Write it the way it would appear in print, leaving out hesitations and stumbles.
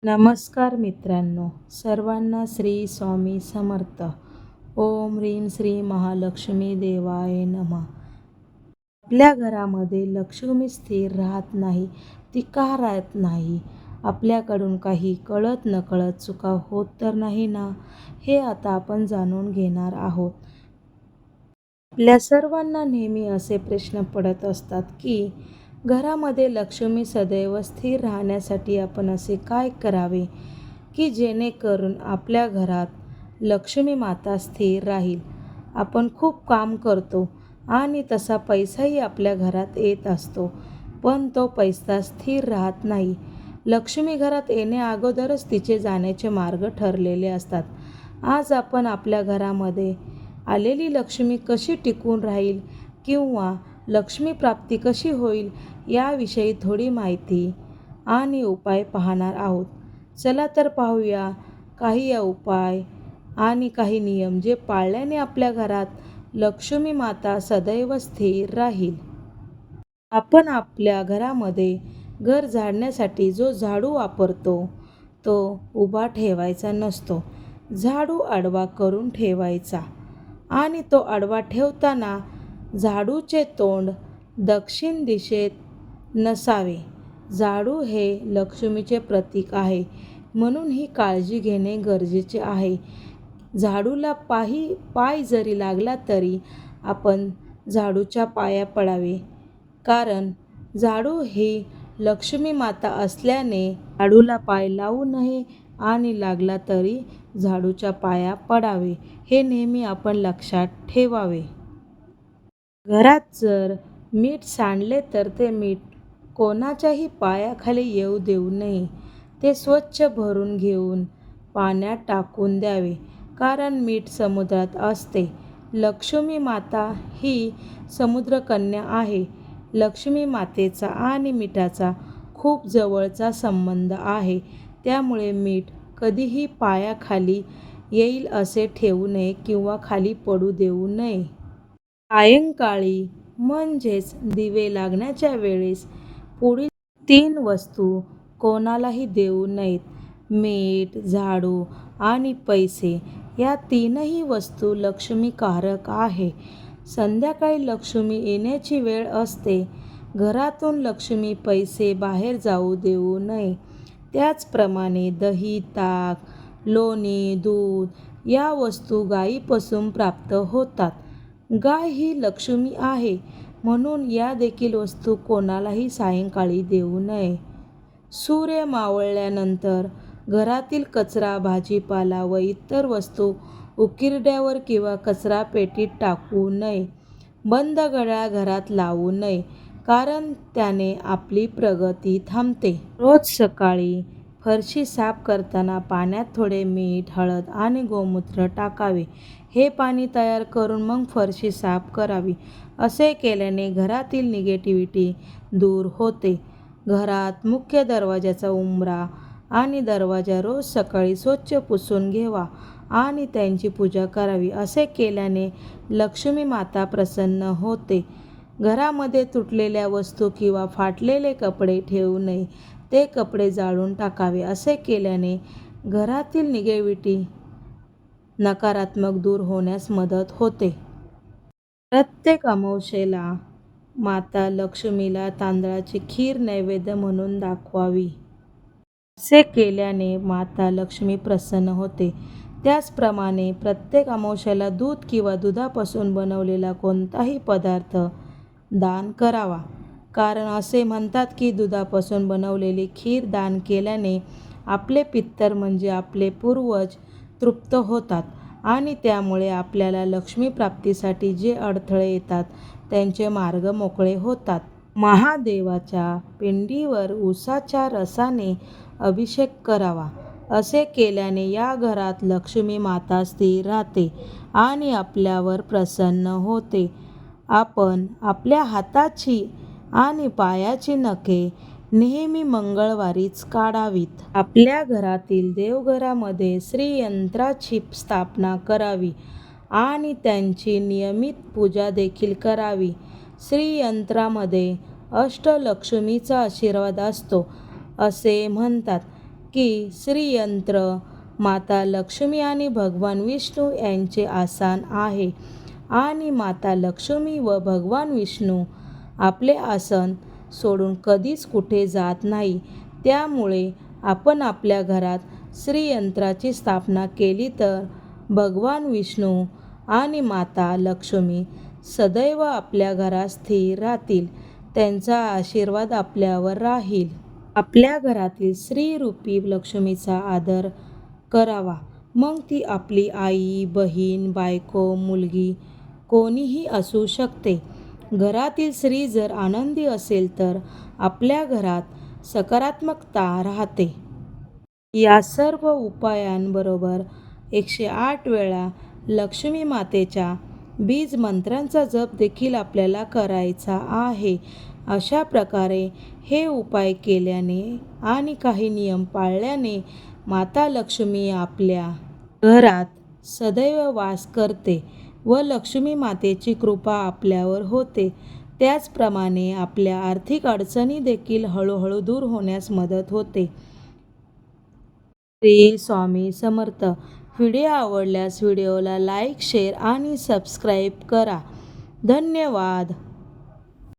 नमस्कार मित्रांनो, सर्वांना श्री स्वामी समर्थ. ओम ह्रीं श्री महालक्ष्मी देवाय नमः. आपल्या घरामध्ये लक्ष्मी स्थिर राहत नाही. ती का राहत नाही? आपल्याकडून काही कळत नकळत चुका होत तर नाही ना? हे आता आपण जाणून घेणार आहोत. आपल्या सर्वांना नेहमी असे प्रश्न पडत असतात की घरामध्ये लक्ष्मी सदैव स्थिर राहण्यासाठी आपण असे काय करावे की जेणेकरून आपल्या घरात लक्ष्मी माता स्थिर राहील. आपण खूप काम करतो आणि तसा पैसाही आपल्या घरात येत असतो, पण तो पैसा स्थिर राहत नाही. लक्ष्मी घरात येण्या अगोदरच तिचे जाण्याचे मार्ग ठरलेले असतात. आज आपण आपल्या घरामध्ये आलेली लक्ष्मी कशी टिकून राहील किंवा लक्ष्मी प्राप्ती कशी होईल याविषयी थोडी माहिती आणि उपाय पाहणार आहोत. चला तर पाहूया काही उपाय आणि काही नियम जे पाळल्याने आपल्या घरात लक्ष्मी माता सदैव स्थिर राहील. आपण आपल्या घरामध्ये घर झाडण्यासाठी जो झाडू वापरतो तो उभा ठेवायचा नसतो. झाडू आडवा करून ठेवायचा आणि तो आडवा ठेवताना झाडूचे तोंड दक्षिण दिशेत नसावे. झाडू हे लक्ष्मीचे प्रतीक आहे, म्हणून ही काळजी घेणे गरजेचे आहे. झाडूला पाय जरी लागला तरी आपण झाडूच्या पाया पडावे, कारण झाडू ही लक्ष्मी माता असल्याने झाडूला पाय लावू नये आणि लागला तरी झाडूच्या पाया पडावे, हे नेहमी आपण लक्षात ठेवावे. घरात जर मीठ सांडले तर ते मीठ कोणाच्याही पायाखाली येऊ देऊ नये. ते स्वच्छ भरून घेऊन पाण्यात टाकून द्यावे, कारण मीठ समुद्रात असते. लक्ष्मी माता ही समुद्रकन्या आहे. लक्ष्मी मातेचा आणि मिठाचा खूप जवळचा संबंध आहे, त्यामुळे मीठ कधीही पायाखाली येईल असे ठेवू नये किंवा खाली पडू देऊ नये. सायंकाळी म्हणजेच दिवे लागण्याच्या वेळेस पुढील 3 वस्तू कोणालाही देऊ नयेत. मीठ, झाडू आणि पैसे या 3ही वस्तू लक्ष्मीकारक आहे. संध्याकाळी लक्ष्मी येण्याची वेळ असते. घरातून लक्ष्मी पैसे बाहेर जाऊ देऊ नये. त्याचप्रमाणे दही, ताक, लोणी, दूध या वस्तू गायीपासून प्राप्त होतात. गाय ही लक्ष्मी आहे, म्हणून या देखील वस्तू कोणालाही सायंकाळी देऊ नये. सूर्य मावळल्यानंतर घरातील कचरा, भाजीपाला व इतर वस्तू उकिरड्यावर किंवा कचरा पेटीत टाकू नये. बंद घड्याळ घरात लावू नये, कारण त्याने आपली प्रगती थांबते. रोज सकाळी फरशी साफ करताना पाण्यात थोडे मीठ, हळद आणि गोमूत्र टाकावे. हे पाणी तयार करून मग फरशी साफ करावी. असे केल्याने घरातील निगेटिव्हिटी दूर होते. घरात मुख्य दरवाजाचा उंबरा आणि दरवाजा रोज सकाळी स्वच्छ पुसून घ्यावा आणि त्यांची पूजा करावी. असे केल्याने लक्ष्मी माता प्रसन्न होते. घरामध्ये तुटलेल्या वस्तू किंवा फाटलेले कपडे ठेवू नये. ते कपडे जाळून टाकावे. असे केल्याने घरातील निगेटिव्हिटी नकारात्मक दूर होण्यास मदत होते. प्रत्येक अमावास्येला माता लक्ष्मीला तांदळाची खीर नैवेद्य म्हणून दाखवावी. असे केल्याने माता लक्ष्मी प्रसन्न होते. त्याचप्रमाणे प्रत्येक अमावास्येला दूध किंवा दुधापासून बनवलेला कोणताही पदार्थ दान करावा, कारण असे म्हणतात की दुधापासून बनवलेली खीर दान केल्याने आपले पितर म्हणजे आपले पूर्वज तृप्त होतात आणि त्यामुळे आपल्याला लक्ष्मी प्राप्तीसाठी जे अडथळे येतात त्यांचे मार्ग मोकळे होतात. महादेवाच्या पिंडीवर उसाच्या रसाने अभिषेक करावा. असे केल्याने या घरात लक्ष्मी माता स्थिर राहते आणि आपल्यावर प्रसन्न होते. आपण आपल्या हाताची आणि पायाची नखे नेहमी मंगळवारीच काढावीत. आपल्या घरातील देवघरामध्ये श्रीयंत्राची स्थापना करावी आणि त्यांची नियमित पूजा देखील करावी. श्रीयंत्रामध्ये अष्टलक्ष्मीचा आशीर्वाद असतो. असे म्हणतात की श्रीयंत्र माता लक्ष्मी आणि भगवान विष्णू यांचे आसन आहे आणि माता लक्ष्मी व भगवान विष्णू आपले आसन सोडून कधीच कुठे जात नाही. त्यामुळे आपण आपल्या घरात श्रीयंत्राची स्थापना केली तर भगवान विष्णू आणि माता लक्ष्मी सदैव आपल्या घरात स्थिर राहतील. त्यांचा आशीर्वाद आपल्यावर राहील. आपल्या घरातील स्त्रीरूपी लक्ष्मीचा आदर करावा. मग ती आपली आई, बहीण, बायको, मुलगी कोणीही असू शकते. घरातील स्त्री जर आनंदी असेल तर आपल्या घरात सकारात्मकता राहते. या सर्व उपायांबरोबर 108 वेळा लक्ष्मी मातेच्या बीज मंत्रांचा जप देखील आपल्याला करायचा आहे. अशा प्रकारे हे उपाय केल्याने आणि काही नियम पाळल्याने माता लक्ष्मी आपल्या घरात सदैव वास करते व लक्ष्मी मातेची कृपा आपल्यावर होते. त्याचप्रमाणे आपल्या आर्थिक अडचणी देखील हळूहळू दूर होण्यास मदत होते. श्री स्वामी समर्थ. व्हिडिओ आवडल्यास व्हिडिओला लाईक, शेअर आणि सबस्क्राईब करा. धन्यवाद.